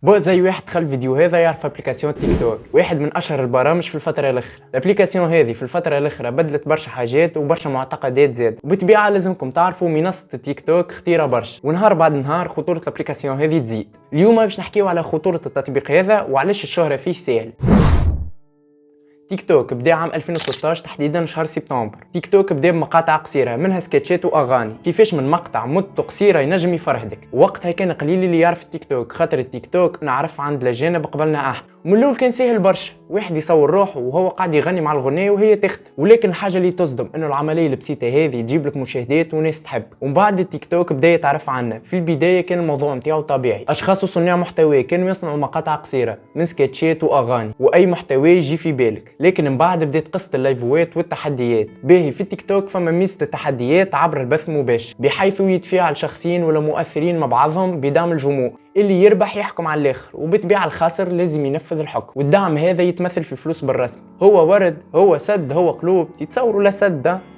بو زي واحد دخل الفيديو هذا يعرف ابليكاسيون تيك توك، واحد من اشهر البرامج في الفتره الاخيره. الابليكاسيون هذه في الفتره الاخيره بدلت برشا حاجات وبرشا معتقدات زاد، وبالطبيعه لازمكم تعرفوا منصه تيك توك خطيره برشا، ونهار بعد نهار خطوره الابليكاسيون هذه تزيد. اليوم باش نحكيو على خطوره التطبيق هذا وعلاش الشهره فيه سهل. تيك توك بدا عام 2016 تحديدا شهر سبتمبر. تيك توك بدا بمقاطع قصيره منها سكتشات واغاني. كيفاش من مقطع مدته قصيره ينجم يفرهدك. وقتها كان قليل اللي يعرف التيك توك، خاطر التيك توك نعرف عند الاجانب قبلنا احنا. ومن الاول كان سهل برشا، واحد يصور روحه وهو قاعد يغني مع الغنية وهي تخت. ولكن الحاجه اللي تصدم انه العمليه البسيطه هذه تجيب لك مشاهدات وناس تحب. ومن بعد التيك توك بدا يتعرف عنا. في البدايه كان الموضوع نتاعو طبيعي، اشخاص وصناع محتوى كانوا يصنعوا مقاطع قصيره من سكتشات واغاني واي محتوى يجي في بالك. لكن من بعد بدات قصه اللايفوات والتحديات. باهي في التيك توك فما ميزه التحديات عبر البث المباشر، بحيث يتفاعل شخصين ولا مؤثرين مع بعضهم بدعم الجمهور. اللي يربح يحكم على الاخر، وبالطبيعه الخاسر لازم ينفذ الحكم. والدعم هذا يتمثل في فلوس بالرسم، هو ورد، هو سد، هو قلوب. تتصوروا لا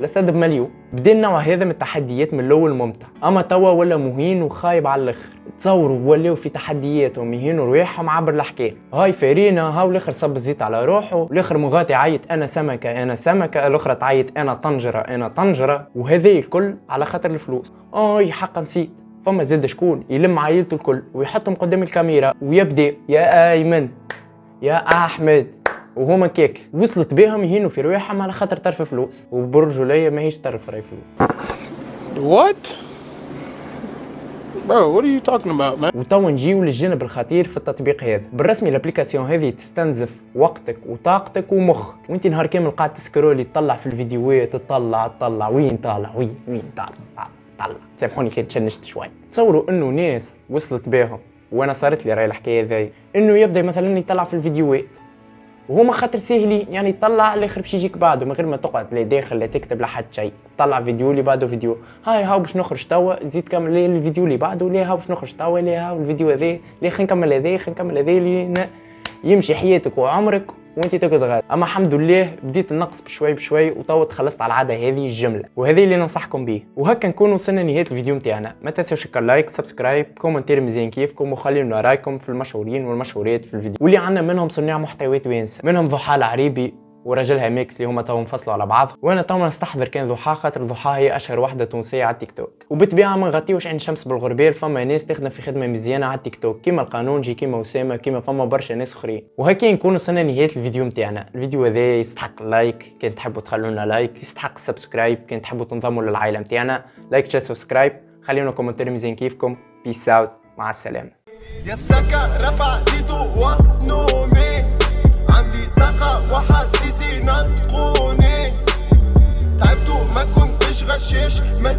سد بمليون. بدا النوع هذا من التحديات من الاول ممتع، اما توا ولا مهين وخايب على الاخر. تصوروا ولاو في تحدياتهم يهينوا رواحهم عبر الحكايه. هاي فارينا، هاو الاخر صب الزيت على روحه، الاخر مغاتي عيط انا سمكه انا سمكه، الاخرى تعيط انا طنجره انا طنجره. وهذا الكل على خاطر الفلوس. حقا نسيت، فما زاد شكون يلم عائلته الكل ويحطهم قدام الكاميرا ويبدا يا ايمن يا احمد وهما كيك. وصلت بهم يهينوا في رواحهم على خاطر طرف فلوس، وبرجوليه ماهيش طرف راي فلوس. What? Bro, what are you talking about, man? وتوا نجيو للجانب الخطير في التطبيق هذا. بالرسمي الابليكاسيون هذه تستنزف وقتك وطاقتك ومخك، وانت نهار كامل قاعد تسكرولي تطلع في الفيديوهات، تطلع وين طالع وين طالع. سامحوني كي تشنشت شوي. تصوروا انه ناس وصلت بهم، وانا صارت لي راي الحكايه ذي، انه يبدا مثلا يطلع في الفيديوهات وهما خاطر ساهلين، يعني يطلع الاخر باش يجيك بعده من غير ما تقعد لا داخل لا تكتب لحد شيء. طلع فيديو اللي بعده فيديو، هاو باش نخرج توا، تزيد كمل لي الفيديو اللي بعده، ليه هاو باش نخرج توا، ليه هاو الفيديو هذا، ليه خلينا نكمل هذا اللي يمشي حياتك وعمرك وانت تقعد غاد. اما الحمد لله بديت النقص بشوي وطو تخلصت على العاده هذه الجمله، وهذه اللي ننصحكم به. وهكا نكون وصلنا لنهايه الفيديو نتاعنا. ما تنساوش لايك، سبسكرايب، كومنتير مزيان كيفكم، وخليونا رايكم في المشهورين والمشهورات في الفيديو، واللي عندنا منهم صناع محتوى توانسه، منهم ضحى العريبي ورجلها ميكس اللي هما تو انفصلوا على بعض. وانا تو نستحضر كان ضحى، خاطر ضحى هي اشهر وحده تونسيه على التيك توك. وبالطبيعه ما نغطيوش عين شمس بالغربال، فما ناس تخدم في خدمه مزيانه على التيك توك كيما القانونجي كيما اسامه كيما فما برشا ناس اخرين. وهكا نكون وصلنا لنهايه الفيديو نتاعنا. الفيديو هذا يستحق اللايك كان تحبوا تخلونا لايك، يستحق السبسكرايب كان تحبوا تنضموا للعائله نتاعنا. لايك شات سبسكرايب، خليونا كومنتير مزيان كيفكم. بيس اوت، مع السلامه. يا السكة رفع زيتو ونومي، عندي طاقة وحاسيسي نطقوني، تعبتو ما كنتش غشاش ما